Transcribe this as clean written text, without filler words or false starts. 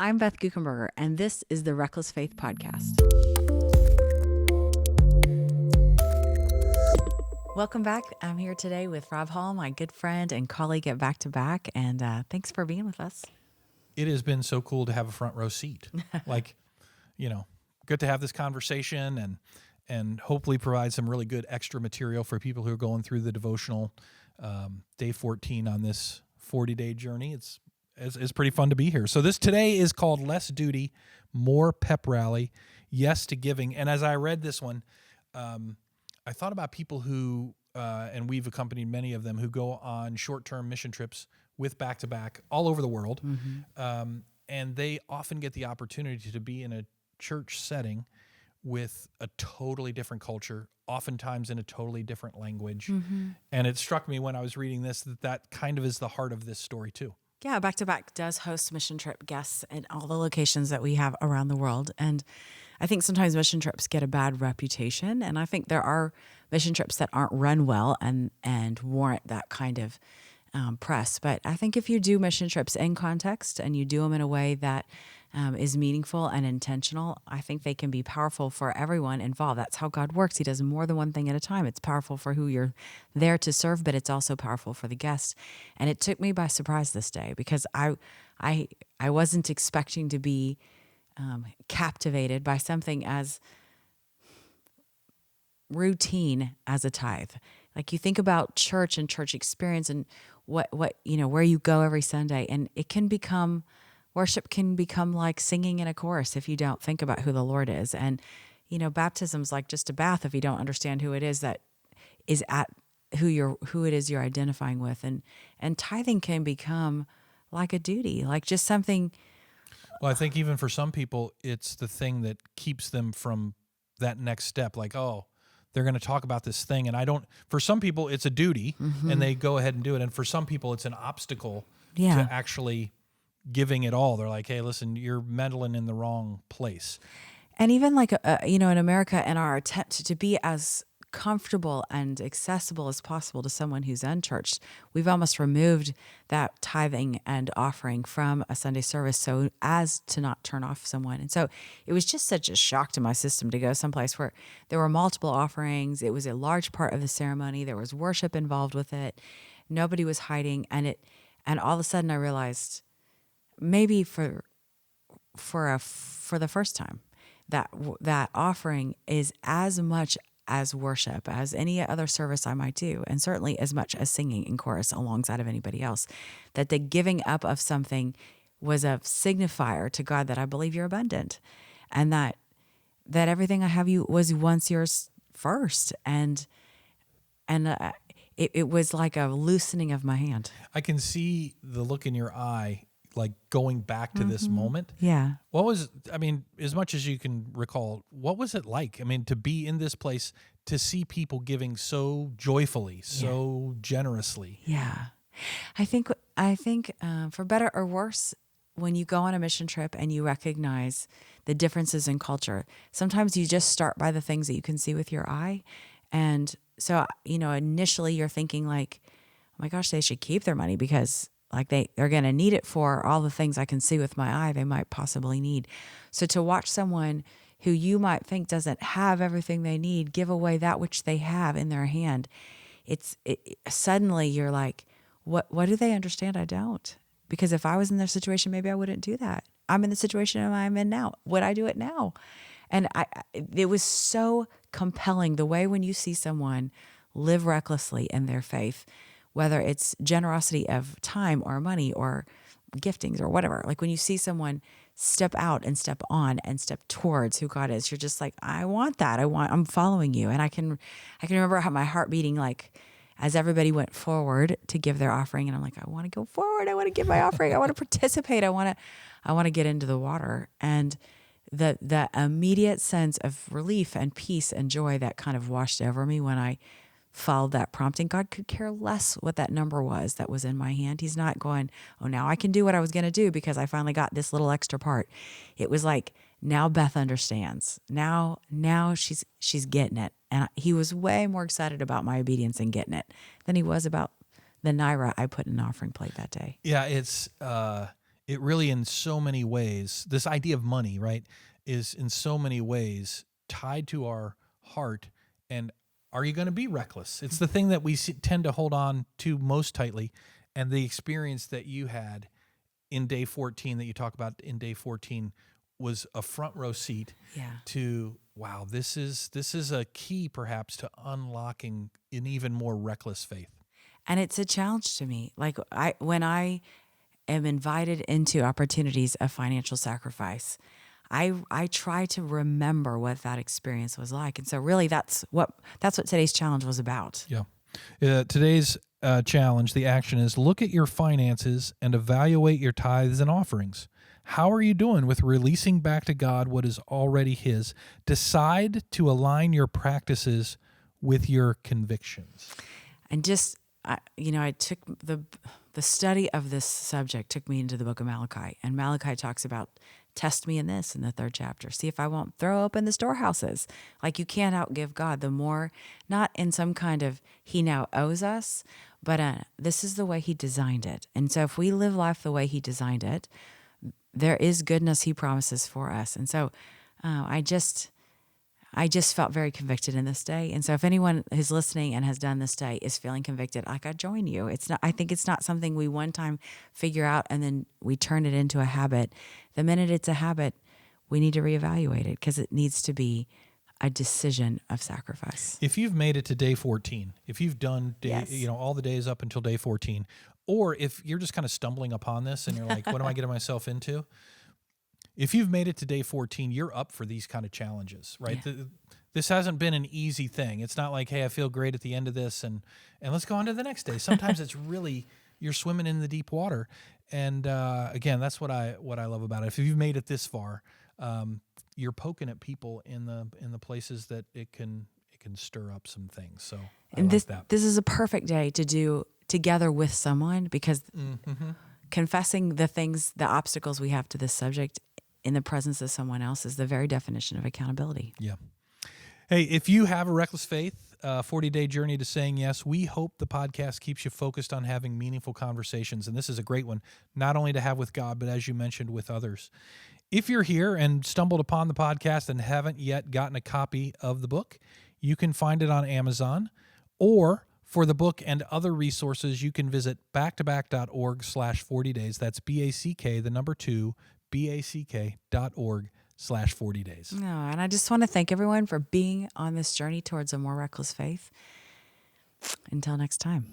I'm Beth Guckenberger, and this is the Reckless Faith Podcast. Welcome back. I'm here today with Rob Hall, my good friend and colleague at Back to Back, and thanks for being with us. It has been so cool to have a front row seat. Good to have this conversation and hopefully provide some really good extra material for people who are going through the devotional day 14 on this 40-day journey. It's pretty fun to be here. So this today is called Less Duty, More Pep Rally, Yes to Giving. And as I read this one, I thought about people who, and we've accompanied many of them, who go on short-term mission trips with Back to Back all over the world. Mm-hmm. And they often get the opportunity to be in a church setting with a totally different culture, oftentimes in a totally different language. Mm-hmm. And it struck me when I was reading this that kind of is the heart of this story too. Yeah, Back to Back does host mission trip guests in all the locations that we have around the world. And I think sometimes mission trips get a bad reputation. And I think there are mission trips that aren't run well and warrant that kind of press. But I think if you do mission trips in context and you do them in a way that is meaningful and intentional, I think they can be powerful for everyone involved. That's how God works. He does more than one thing at a time. It's powerful for who you're there to serve, but it's also powerful for the guest. And it took me by surprise this day because I wasn't expecting to be captivated by something as routine as a tithe. Like you think about church and church experience and what where you go every Sunday, and worship can become like singing in a chorus if you don't think about who the Lord is. And baptism's like just a bath if you don't understand who it is that is at who it is you're identifying with. And tithing can become like a duty, like just something. Well, I think even for some people, it's the thing that keeps them from that next step. Like, oh, they're going to talk about this thing. And for some people, it's a duty mm-hmm. and they go ahead and do it. And for some people, it's an obstacle to actually giving it all. They're like, hey, listen, you're meddling in the wrong place. And even like, in America and our attempt to be as comfortable and accessible as possible to someone who's unchurched, we've almost removed that tithing and offering from a Sunday service so as to not turn off someone. And so it was just such a shock to my system to go someplace where there were multiple offerings. It was a large part of the ceremony. There was worship involved with it. Nobody was hiding. And all of a sudden I realized maybe for the first time that offering is as much as worship as any other service I might do, and certainly as much as singing in chorus alongside of anybody else, that the giving up of something was a signifier to God that I believe you're abundant, and that everything I have you was once yours first, and it was like a loosening of my hand. I can see the look in your eye, like going back to mm-hmm. this moment. Yeah. As much as you can recall, what was it like? To be in this place, to see people giving so joyfully, so generously. Yeah. I think for better or worse, when you go on a mission trip and you recognize the differences in culture, sometimes you just start by the things that you can see with your eye. And so, initially you're thinking like, oh my gosh, they should keep their money because like they're going to need it for all the things I can see with my eye they might possibly need. So to watch someone who you might think doesn't have everything they need give away that which they have in their hand, suddenly you're like, what do they understand? I don't. Because if I was in their situation, maybe I wouldn't do that. I'm in the situation I'm in now. Would I do it now? And it was so compelling the way when you see someone live recklessly in their faith, whether it's generosity of time or money or giftings or whatever. Like when you see someone step out and step on and step towards who God is, you're just like, I want that. I'm following you. And I can remember how my heart beating like as everybody went forward to give their offering. And I'm like, I want to go forward. I want to give my offering. I want to participate. I want to get into the water. And the immediate sense of relief and peace and joy that kind of washed over me when I followed that prompting. God could care less what that number was that was in my hand. He's not going, oh, now I can do what I was going to do because I finally got this little extra part. It was like, now Beth understands. Now she's getting it. And he was way more excited about my obedience and getting it than he was about the naira I put in an offering plate that day. Yeah, it really, in so many ways, this idea of money, right, is in so many ways tied to our heart. And are you going to be reckless? It's the thing that we tend to hold on to most tightly. And the experience that you had in day 14, that you talk about in day 14, was a front row seat to, wow, this is a key perhaps to unlocking an even more reckless faith. And it's a challenge to me. Like when I am invited into opportunities of financial sacrifice, I try to remember what that experience was like. And so really that's what today's challenge was about. Yeah. Today's challenge, the action is, look at your finances and evaluate your tithes and offerings. How are you doing with releasing back to God what is already His? Decide to align your practices with your convictions. And just, I took the study of this subject took me into the book of Malachi. And Malachi talks about, test me in this in the 3rd chapter. See if I won't throw open the storehouses. Like, you can't outgive God. The more, not in some kind of He now owes us, but this is the way He designed it. And so if we live life the way He designed it, there is goodness He promises for us. And so I just felt very convicted in this day. And so if anyone who's listening and has done this day is feeling convicted, I join you. I think it's not something we one time figure out and then we turn it into a habit. The minute it's a habit, we need to reevaluate it because it needs to be a decision of sacrifice. If you've made it to day 14, if you've done Yes. all the days up until day 14, or if you're just kind of stumbling upon this and you're like, what am I getting myself into? If you've made it to day 14, you're up for these kind of challenges, right? Yeah. This hasn't been an easy thing. It's not like, hey, I feel great at the end of this and let's go on to the next day. Sometimes it's really, you're swimming in the deep water. And again, that's what I love about it. If you've made it this far, you're poking at people in the places that it can stir up some things. So This is a perfect day to do together with someone because confessing the obstacles we have to this subject in the presence of someone else is the very definition of accountability. Yeah. Hey, if you have a reckless faith, 40-day journey to saying yes, we hope the podcast keeps you focused on having meaningful conversations. And this is a great one, not only to have with God, but as you mentioned, with others. If you're here and stumbled upon the podcast and haven't yet gotten a copy of the book, you can find it on Amazon, or for the book and other resources, you can visit backtoback.org/40days. That's BACK, the number 2, BACK.org/40days. No, and I just want to thank everyone for being on this journey towards a more reckless faith. Until next time.